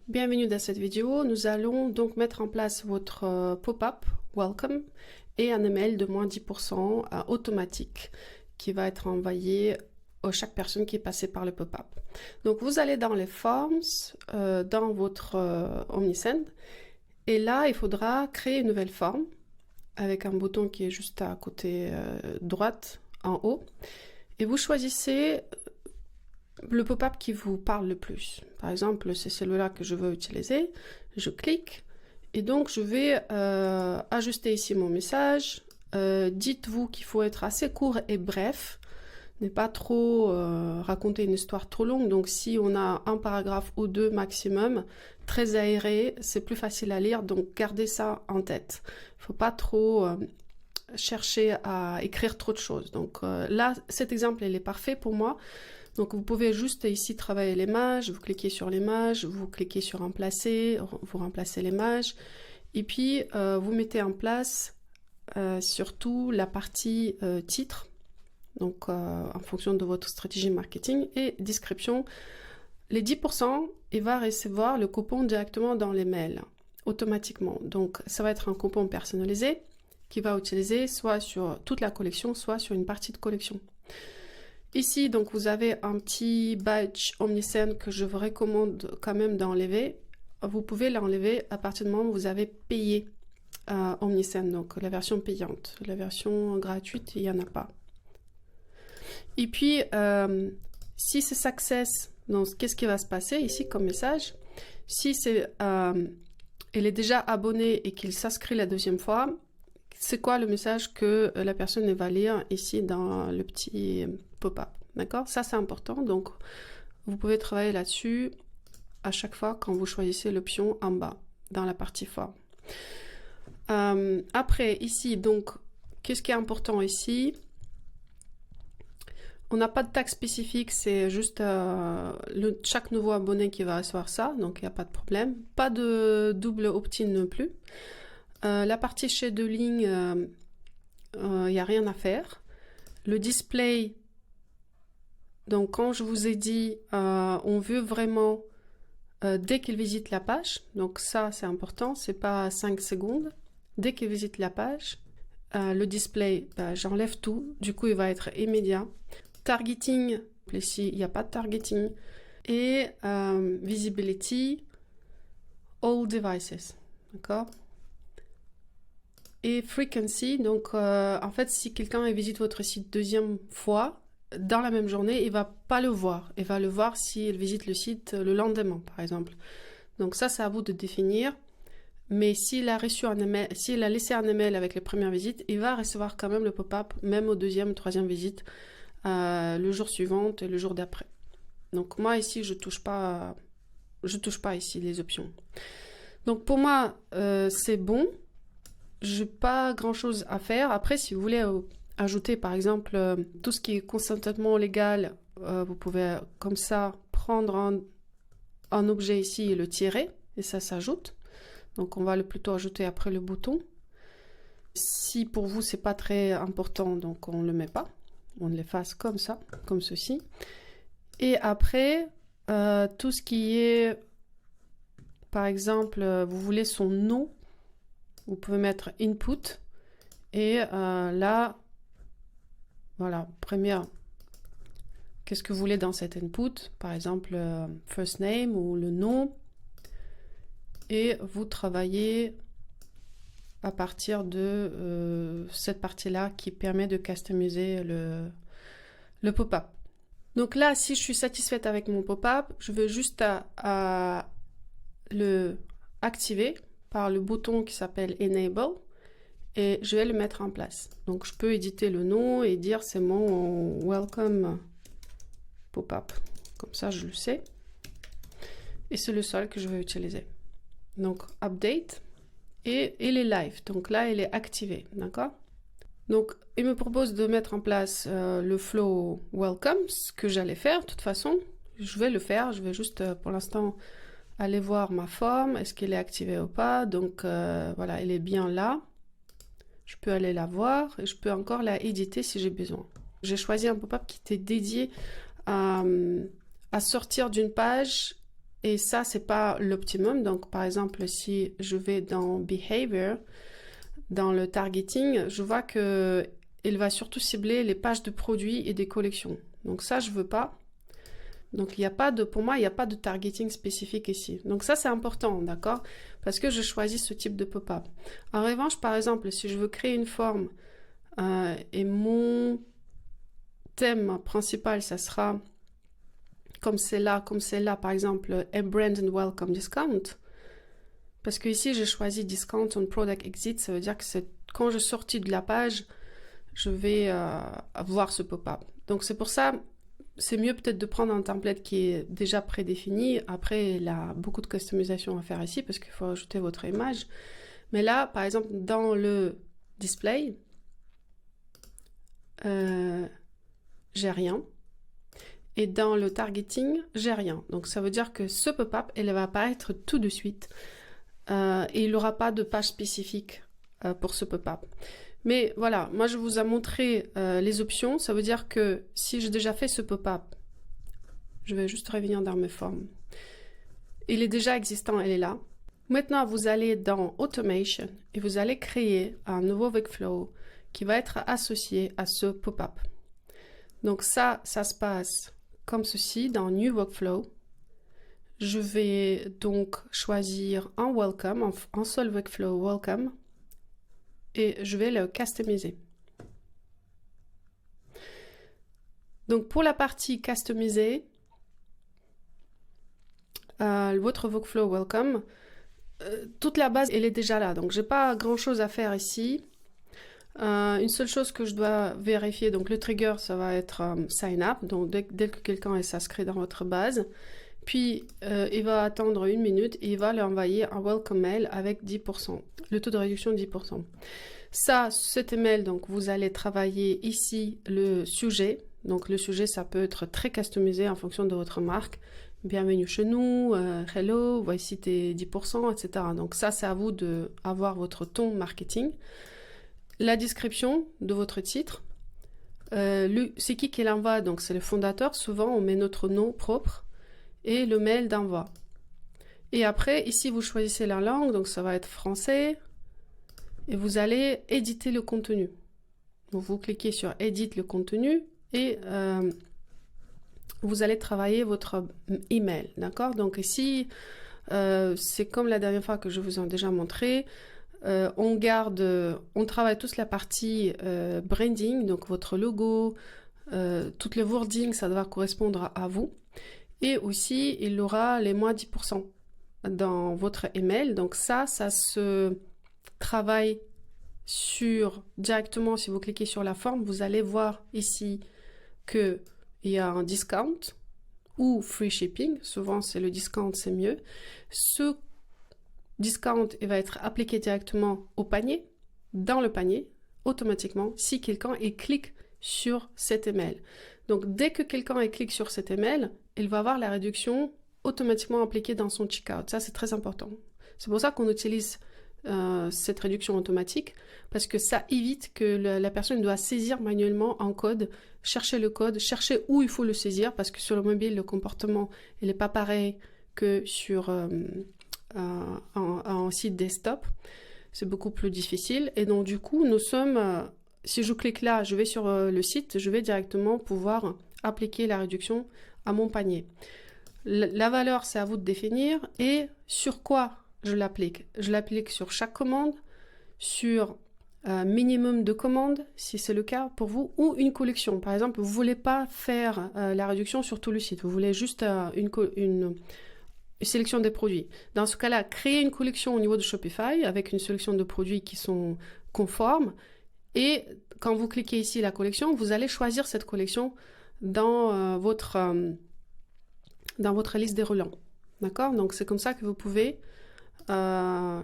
Bienvenue dans cette vidéo. Nous allons donc mettre en place votre pop-up Welcome et un email de moins 10% automatique qui va être envoyé à chaque personne qui est passée par le pop-up. Donc vous allez dans les Forms, dans votre Omnisend, et là il faudra créer une nouvelle forme avec un bouton qui est juste à côté droite en haut, et vous choisissez le pop-up qui vous parle le plus. Par exemple, c'est celui-là que je veux utiliser. Je clique et donc je vais ajuster ici mon message. Dites-vous qu'il faut être assez court et bref, ne pas trop raconter une histoire trop longue. Donc si on a un paragraphe ou deux maximum, très aéré, c'est plus facile à lire. Donc gardez ça en tête. Il ne faut pas trop chercher à écrire trop de choses. Donc là, cet exemple, il est parfait pour moi. Donc vous pouvez juste ici travailler l'image, vous cliquez sur l'image, vous cliquez sur remplacer, vous remplacez l'image, et puis vous mettez en place surtout la partie titre, donc en fonction de votre stratégie marketing, et description. Les 10%, il va recevoir le coupon directement dans les mails, automatiquement. Donc ça va être un coupon personnalisé qui va utiliser soit sur toute la collection, soit sur une partie de collection. Ici, donc, vous avez un petit badge Omnisend que je vous recommande quand même d'enlever. Vous pouvez l'enlever à partir du moment où vous avez payé Omnisend, donc la version payante. La version gratuite, il n'y en a pas. Et puis, si c'est success, donc qu'est-ce qui va se passer ici comme message? Si c'est, il est déjà abonné et qu'il s'inscrit la deuxième fois, c'est quoi le message que la personne va lire ici dans le petit pop-up, d'accord? Ça, c'est important, donc vous pouvez travailler là-dessus à chaque fois quand vous choisissez l'option en bas, dans la partie forme. Après, ici, donc, qu'est-ce qui est important ici? On n'a pas de tag spécifique, c'est juste chaque nouveau abonné qui va recevoir ça, donc il n'y a pas de problème. Pas de double opt-in non plus. La partie scheduling, il n'y a rien à faire. Le display, donc quand je vous ai dit, on veut vraiment, dès qu'il visite la page, donc ça c'est important, c'est pas 5 secondes. Dès qu'il visite la page, le display, j'enlève tout, du coup il va être immédiat. Targeting, ici il n'y a pas de targeting. Et visibility, all devices, d'accord? Et frequency, donc en fait si quelqu'un visite votre site deuxième fois, dans la même journée, il va pas le voir. Il va le voir s'il visite le site le lendemain, par exemple. Donc ça, c'est à vous de définir. Mais s'il a reçu un email, s'il a laissé un email avec les premières visites, il va recevoir quand même le pop-up, même aux deuxième, troisième visite, le jour suivant et le jour d'après. Donc moi ici, je touche pas ici les options. Donc pour moi, c'est bon. J'ai pas grand chose à faire. Après, si vous voulez ajouter par exemple tout ce qui est consentement légal, vous pouvez comme ça prendre un objet ici et le tirer, et ça s'ajoute. Donc on va plutôt ajouter après le bouton. Si pour vous c'est pas très important, donc on le met pas. On l'efface comme ça, comme ceci. Et après, tout ce qui est, par exemple, vous voulez son nom, vous pouvez mettre input et là, voilà, première, qu'est-ce que vous voulez dans cet input? Par exemple, first name ou le nom. Et vous travaillez à partir de cette partie-là qui permet de customiser le pop-up. Donc là, si je suis satisfaite avec mon pop-up, je veux juste à le activer par le bouton qui s'appelle Enable et je vais le mettre en place. Donc je peux éditer le nom et dire c'est mon Welcome Pop-up. Comme ça, je le sais. Et c'est le seul que je vais utiliser. Donc Update et il est live. Donc là, il est activé. D'accord? Donc il me propose de mettre en place le flow Welcome, ce que j'allais faire de toute façon. Je vais le faire. Je vais juste pour l'instant aller voir ma forme, est-ce qu'elle est activée ou pas. Donc voilà, elle est bien là. Je peux aller la voir et je peux encore la éditer si j'ai besoin. J'ai choisi un pop-up qui était dédié à sortir d'une page Et ça, c'est pas l'optimum. Donc, par exemple, si je vais dans Behavior, dans le targeting, je vois que il va surtout cibler les pages de produits et des collections. Donc ça, je veux pas. Donc il n'y a pas de, pour moi, il n'y a pas de targeting spécifique ici. Donc ça, c'est important, d'accord? Parce que je choisis ce type de pop-up. En revanche, par exemple, si je veux créer une forme et mon thème principal, ça sera comme c'est là, par exemple, a brand and welcome discount. Parce que ici, j'ai choisi discount on product exit, ça veut dire que c'est quand je sortis de la page, je vais voir ce pop-up. Donc c'est pour ça, c'est mieux peut-être de prendre un template qui est déjà prédéfini. Après, il y a beaucoup de customisation à faire ici parce qu'il faut ajouter votre image. Mais là, par exemple, dans le display, j'ai rien. Et dans le targeting, j'ai rien. Donc ça veut dire que ce pop-up, elle va apparaître tout de suite. Et il n'aura pas de page spécifique pour ce pop-up. Mais voilà, moi je vous ai montré les options. Ça veut dire que si j'ai déjà fait ce pop-up, je vais juste revenir dans mes formes. Il est déjà existant, elle est là. Maintenant, vous allez dans Automation et vous allez créer un nouveau workflow qui va être associé à ce pop-up. Donc ça se passe comme ceci dans New Workflow. Je vais donc choisir un welcome, un seul workflow welcome, et je vais le customiser. Donc pour la partie customiser, votre workflow welcome, toute la base elle est déjà là, donc j'ai pas grand chose à faire ici. Une seule chose que je dois vérifier, donc le trigger ça va être sign up, donc dès que quelqu'un est s'inscrit dans votre base. Puis, il va attendre 1 minute et il va lui envoyer un welcome mail avec 10%, le taux de réduction de 10%. Ça, cet email, donc vous allez travailler ici le sujet. Donc le sujet, ça peut être très customisé en fonction de votre marque. Bienvenue chez nous, hello, voici tes 10%, etc. Donc ça, c'est à vous d'avoir votre ton marketing. La description de votre titre. C'est qui l'envoie? Donc c'est le fondateur. Souvent, on met notre nom propre et le mail d'envoi. Et après, ici, vous choisissez la langue, donc ça va être français, et vous allez éditer le contenu. Donc, vous cliquez sur Edit le contenu, et vous allez travailler votre email, d'accord? Donc ici, c'est comme la dernière fois que je vous ai déjà montré, on travaille tous la partie branding, donc votre logo, tout le wording, ça doit correspondre à vous. Et aussi, il y aura les moins 10% dans votre email. Donc ça se travaille directement, si vous cliquez sur la forme, vous allez voir ici qu'il y a un discount ou free shipping. Souvent, c'est le discount, c'est mieux. Ce discount, il va être appliqué directement au panier, dans le panier, automatiquement, si quelqu'un clique sur cet email. Donc, dès que quelqu'un clique sur cet email, il va avoir la réduction automatiquement appliquée dans son checkout. Ça, c'est très important. C'est pour ça qu'on utilise cette réduction automatique, parce que ça évite que la personne doit saisir manuellement un code, chercher le code, chercher où il faut le saisir, parce que sur le mobile, le comportement, il n'est pas pareil que sur un site desktop. C'est beaucoup plus difficile. Et donc, du coup, si je clique là, je vais sur le site, je vais directement pouvoir appliquer la réduction à mon panier. La valeur, c'est à vous de définir. Et sur quoi je l'applique? Je l'applique sur chaque commande, sur minimum de commandes, si c'est le cas pour vous, ou une collection. Par exemple, vous ne voulez pas faire la réduction sur tout le site, vous voulez juste une sélection des produits. Dans ce cas-là, créez une collection au niveau de Shopify avec une sélection de produits qui sont conformes. Et quand vous cliquez ici la collection, vous allez choisir cette collection dans votre liste des relents. D'accord? Donc c'est comme ça que vous pouvez, par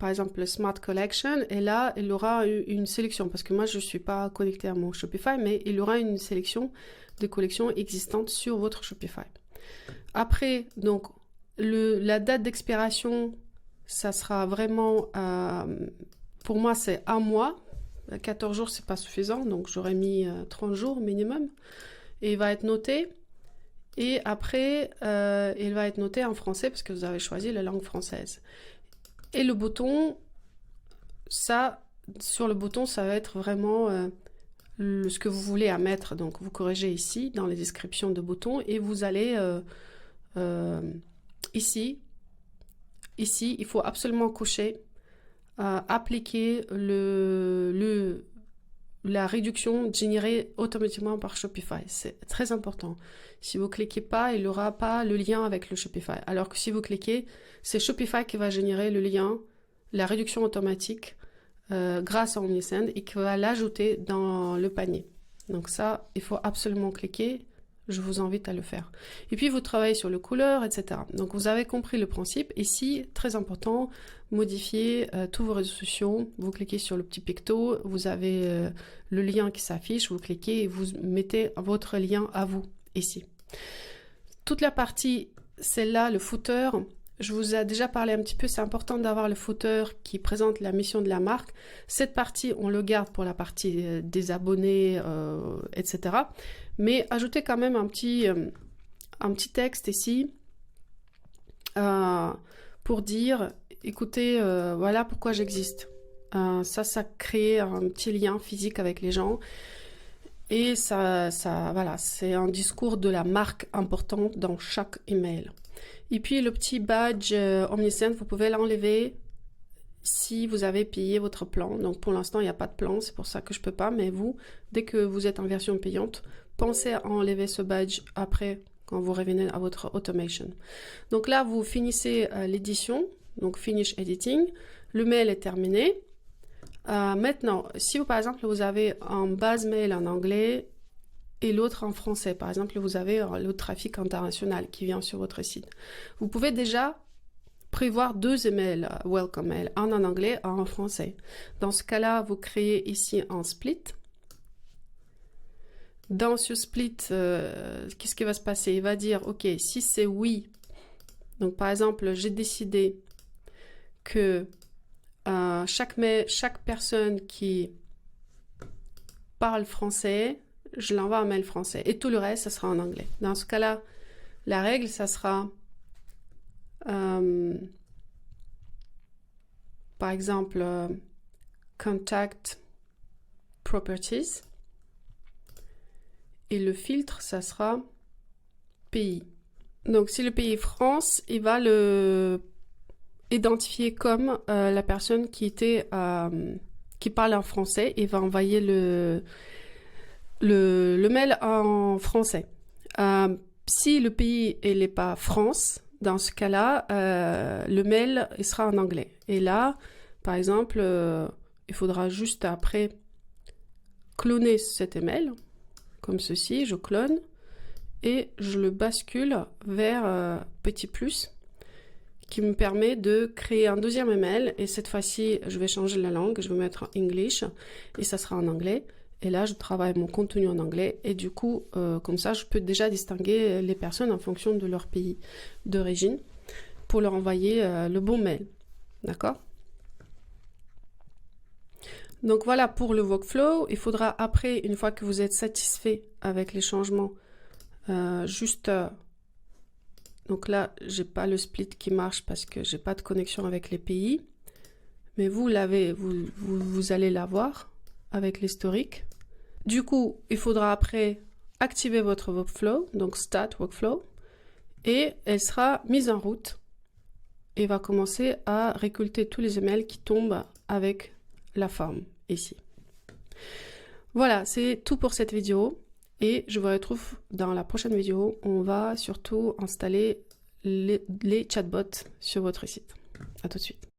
exemple, le Smart Collection, et là, il aura une sélection, parce que moi, je ne suis pas connectée à mon Shopify, mais il aura une sélection de collections existantes sur votre Shopify. Après, donc, la date d'expiration, ça sera vraiment, pour moi, c'est 1 mois. 14 jours, c'est pas suffisant, donc j'aurais mis 30 jours minimum. Et il va être noté. Et après, il va être noté en français parce que vous avez choisi la langue française. Et le bouton, ça, sur le bouton, ça va être vraiment ce que vous voulez à mettre. Donc, vous corrigez ici, dans les descriptions de boutons, et vous allez ici, il faut absolument cocher, appliquer la réduction générée automatiquement par Shopify. C'est très important. Si vous ne cliquez pas, il n'aura pas le lien avec le Shopify. Alors que si vous cliquez, c'est Shopify qui va générer le lien, la réduction automatique grâce à Omnisend et qui va l'ajouter dans le panier. Donc ça, il faut absolument cliquer. Je vous invite à le faire. Et puis, vous travaillez sur le couleur, etc. Donc, vous avez compris le principe. Ici, très important, modifier tous vos réseaux sociaux. Vous cliquez sur le petit picto, vous avez le lien qui s'affiche, vous cliquez et vous mettez votre lien à vous, ici. Toute la partie, celle-là, le footer, je vous ai déjà parlé un petit peu, c'est important d'avoir le footer qui présente la mission de la marque. Cette partie, on le garde pour la partie des abonnés, etc. Mais ajoutez quand même un petit texte ici pour dire, écoutez, voilà pourquoi j'existe. Ça crée un petit lien physique avec les gens. Et voilà, c'est un discours de la marque important dans chaque email. Et puis le petit badge Omnisend, vous pouvez l'enlever si vous avez payé votre plan. Donc pour l'instant, il n'y a pas de plan, c'est pour ça que je ne peux pas. Mais vous, dès que vous êtes en version payante, pensez à enlever ce badge après quand vous revenez à votre automation. Donc là, vous finissez l'édition, donc Finish Editing. Le mail est terminé. Maintenant, si vous, par exemple, vous avez un base mail en anglais et l'autre en français, par exemple, vous avez le trafic international qui vient sur votre site, vous pouvez déjà prévoir 2 emails welcome mail, un en anglais, un en français. Dans ce cas-là, vous créez ici un split. Dans ce split, qu'est-ce qui va se passer? Il va dire, ok, si c'est oui, donc par exemple, j'ai décidé que chaque personne qui parle français, je l'envoie un mail français. Et tout le reste, ça sera en anglais. Dans ce cas-là, la règle, ça sera, par exemple, Contact Properties. Et le filtre, ça sera pays. Donc, si le pays est France, il va le identifier comme la personne qui parle en français et va envoyer le mail en français. Si le pays n'est pas France, dans ce cas-là, le mail il sera en anglais. Et là, par exemple, il faudra juste après cloner cet email, comme ceci, je clone, et je le bascule vers petit plus, qui me permet de créer un deuxième email, et cette fois-ci, je vais changer la langue, je vais mettre English, et ça sera en anglais. Et là, je travaille mon contenu en anglais. Et du coup, comme ça, je peux déjà distinguer les personnes en fonction de leur pays d'origine pour leur envoyer le bon mail. D'accord? Donc voilà pour le workflow. Il faudra après, une fois que vous êtes satisfait avec les changements, donc là, j'ai pas le split qui marche parce que j'ai pas de connexion avec les pays. Mais vous l'avez, vous allez l'avoir avec l'historique. Du coup, il faudra après activer votre workflow, donc Start Workflow, et elle sera mise en route et va commencer à récolter tous les emails qui tombent avec la forme ici. Voilà, c'est tout pour cette vidéo et je vous retrouve dans la prochaine vidéo. On va surtout installer les chatbots sur votre site. À tout de suite.